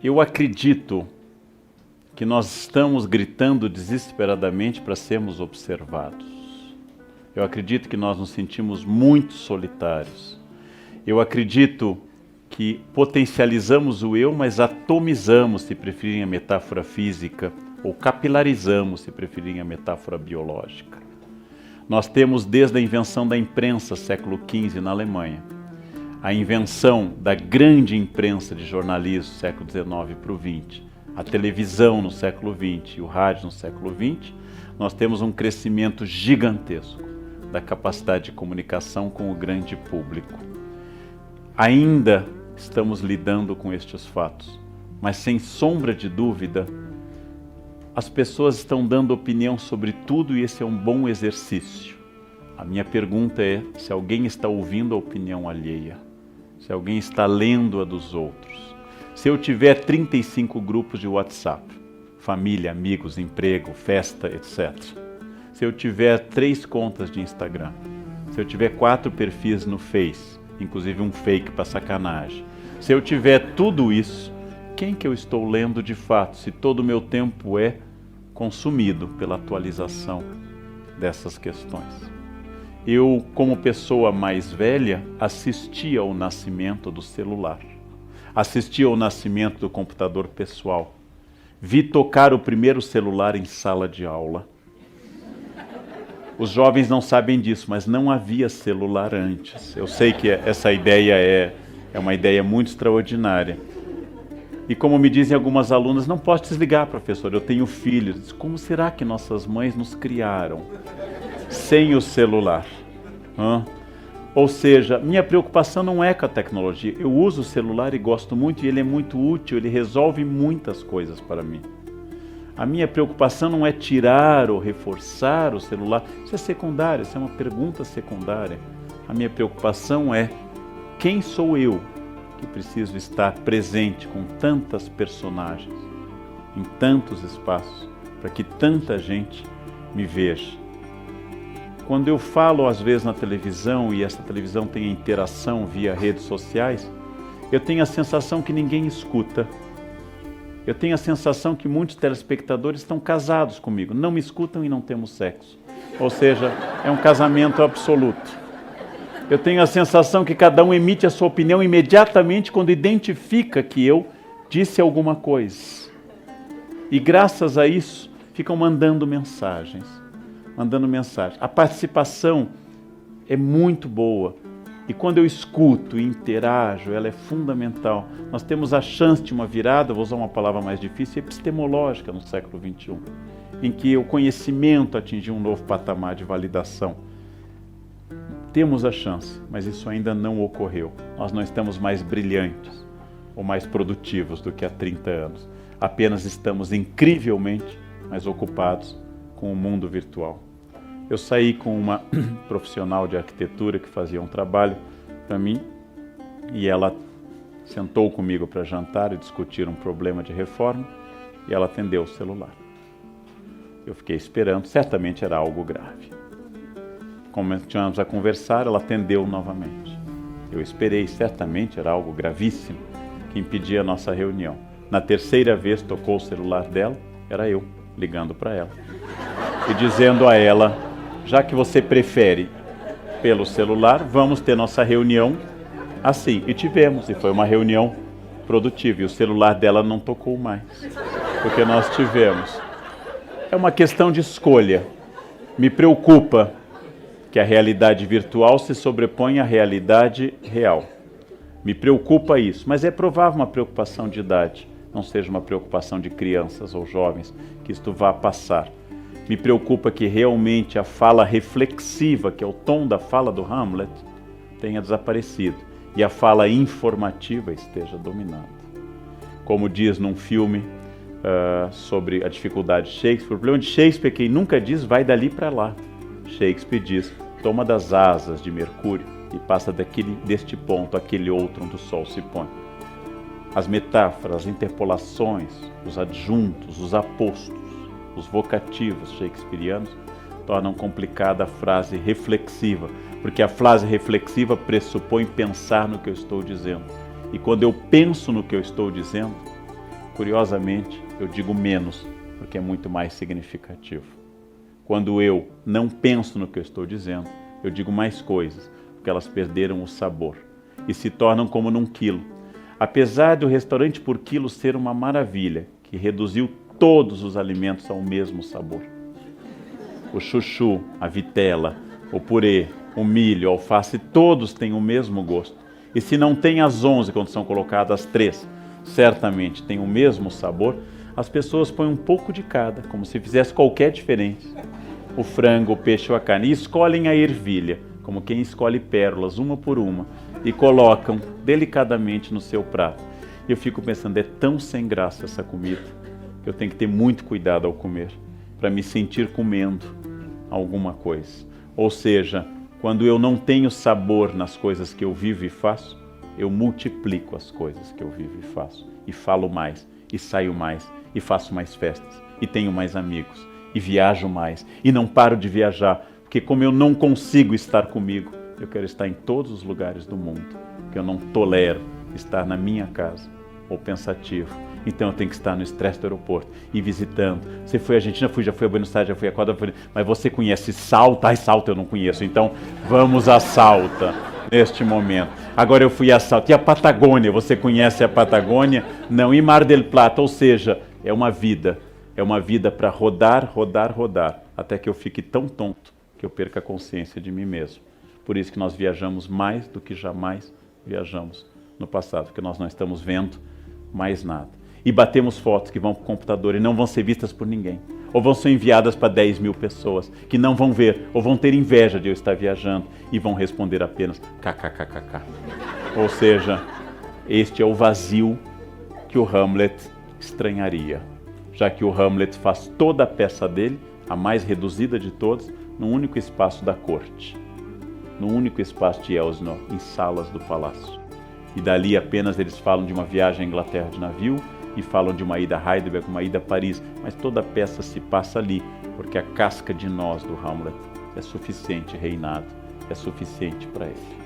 Eu acredito que nós estamos gritando desesperadamente para sermos observados. Eu acredito que nós nos sentimos muito solitários. Eu acredito que potencializamos o eu, mas atomizamos, se preferirem a metáfora física, ou capilarizamos, se preferirem a metáfora biológica. Nós temos desde a invenção da imprensa, século XV, na Alemanha, a invenção da grande imprensa de jornalismo, século XIX para o XX, a televisão no século XX e o rádio no século XX, nós temos um crescimento gigantesco da capacidade de comunicação com o grande público. Ainda estamos lidando com estes fatos, mas sem sombra de dúvida, as pessoas estão dando opinião sobre tudo e esse é um bom exercício. A minha pergunta é se alguém está ouvindo a opinião alheia, se alguém está lendo a dos outros. Se eu tiver 35 grupos de WhatsApp, família, amigos, emprego, festa, etc. Se eu tiver 3 contas de Instagram, se eu tiver 4 perfis no Face, inclusive um fake para sacanagem, se eu tiver tudo isso, quem que eu estou lendo de fato, se todo o meu tempo é consumido pela atualização dessas questões? Eu, como pessoa mais velha, assisti ao nascimento do celular, assisti ao nascimento do computador pessoal, vi tocar o primeiro celular em sala de aula. Os jovens não sabem disso, mas não havia celular antes. Eu sei que essa ideia é uma ideia muito extraordinária. E como me dizem algumas alunas, não posso desligar, professor, eu tenho filhos. Como será que nossas mães nos criaram sem o celular? Ou seja, minha preocupação não é com a tecnologia. Eu uso o celular e gosto muito, e ele é muito útil, ele resolve muitas coisas para mim. A minha preocupação não é tirar ou reforçar o celular. Isso é secundário, isso é uma pergunta secundária. A minha preocupação é quem sou eu que preciso estar presente com tantas personagens, em tantos espaços, para que tanta gente me veja. Quando eu falo às vezes na televisão, e essa televisão tem interação via redes sociais, eu tenho a sensação que ninguém escuta. Eu tenho a sensação que muitos telespectadores estão casados comigo, não me escutam e não temos sexo. Ou seja, é um casamento absoluto. Eu tenho a sensação que cada um emite a sua opinião imediatamente quando identifica que eu disse alguma coisa. E graças a isso, ficam mandando mensagens. A participação é muito boa. E quando eu escuto e interajo, ela é fundamental. Nós temos a chance de uma virada, vou usar uma palavra mais difícil, epistemológica no século XXI, em que o conhecimento atingiu um novo patamar de validação. Temos a chance, mas isso ainda não ocorreu. Nós não estamos mais brilhantes ou mais produtivos do que há 30 anos. Apenas estamos incrivelmente mais ocupados com o mundo virtual. Eu saí com uma profissional de arquitetura que fazia um trabalho para mim e ela sentou comigo para jantar e discutir um problema de reforma e ela atendeu o celular. Eu fiquei esperando, certamente era algo grave. Continuamos a conversar, ela atendeu novamente. Eu esperei, certamente era algo gravíssimo que impedia a nossa reunião. Na terceira vez tocou o celular dela, era eu ligando para ela e dizendo a ela: já que você prefere pelo celular, vamos ter nossa reunião assim. E tivemos, e foi uma reunião produtiva. E o celular dela não tocou mais, porque nós tivemos. É uma questão de escolha. Me preocupa que a realidade virtual se sobrepõe à realidade real. Me preocupa isso, mas é provável uma preocupação de idade, não seja uma preocupação de crianças ou jovens, que isto vá passar. Me preocupa que realmente a fala reflexiva, que é o tom da fala do Hamlet, tenha desaparecido e a fala informativa esteja dominando. Como diz num filme sobre a dificuldade de Shakespeare, o problema de Shakespeare é que quem nunca diz vai dali para lá. Shakespeare diz: toma das asas de Mercúrio e passa deste ponto àquele outro onde o sol se põe. As metáforas, as interpolações, os adjuntos, os apostos, os vocativos shakespearianos tornam complicada a frase reflexiva, porque a frase reflexiva pressupõe pensar no que eu estou dizendo. E quando eu penso no que eu estou dizendo, Curiosamente, eu digo menos, porque é muito mais significativo. Quando eu não penso no que eu estou dizendo, eu digo mais coisas, porque elas perderam o sabor e se tornam como num quilo. Apesar do restaurante por quilo ser uma maravilha, que reduziu todos os alimentos ao mesmo sabor. O chuchu, a vitela, o purê, o milho, a alface, todos têm o mesmo gosto. E se não tem as 11 quando são colocadas as 3, certamente tem o mesmo sabor, as pessoas põem um pouco de cada, como se fizesse qualquer diferença. O frango, o peixe ou a carne, e escolhem a ervilha, como quem escolhe pérolas, uma por uma, e colocam delicadamente no seu prato. E eu fico pensando, é tão sem graça essa comida, que eu tenho que ter muito cuidado ao comer, para me sentir comendo alguma coisa. Ou seja, quando eu não tenho sabor nas coisas que eu vivo e faço, eu multiplico as coisas que eu vivo e faço. E falo mais, e saio mais, e faço mais festas, e tenho mais amigos, e viajo mais, e não paro de viajar, porque como eu não consigo estar comigo, eu quero estar em todos os lugares do mundo, porque eu não tolero estar na minha casa, ou pensativo. Então eu tenho que estar no estresse do aeroporto, e visitando. Você foi à Argentina? Fui, já fui a Buenos Aires, já fui a Equador, mas você conhece Salta? Ai, Salta eu não conheço, então vamos a Salta neste momento. Agora eu fui a Salta. E a Patagônia? Você conhece a Patagônia? Não. E Mar del Plata? Ou seja, é uma vida para rodar, rodar, rodar, até que eu fique tão tonto que eu perca a consciência de mim mesmo. Por isso que nós viajamos mais do que jamais viajamos no passado, porque nós não estamos vendo mais nada. E batemos fotos que vão para o computador e não vão ser vistas por ninguém. Ou vão ser enviadas para 10 mil pessoas que não vão ver, ou vão ter inveja de eu estar viajando e vão responder apenas kkkk. Ou seja, este é o vazio que o Hamlet estranharia, já que o Hamlet faz toda a peça dele, a mais reduzida de todas, num único espaço da corte, no único espaço de Elsinore, em salas do palácio. E dali apenas eles falam de uma viagem à Inglaterra de navio e falam de uma ida a Heidelberg, uma ida a Paris, mas toda a peça se passa ali, porque a casca de nós do Hamlet é suficiente, reinado, é suficiente para ele.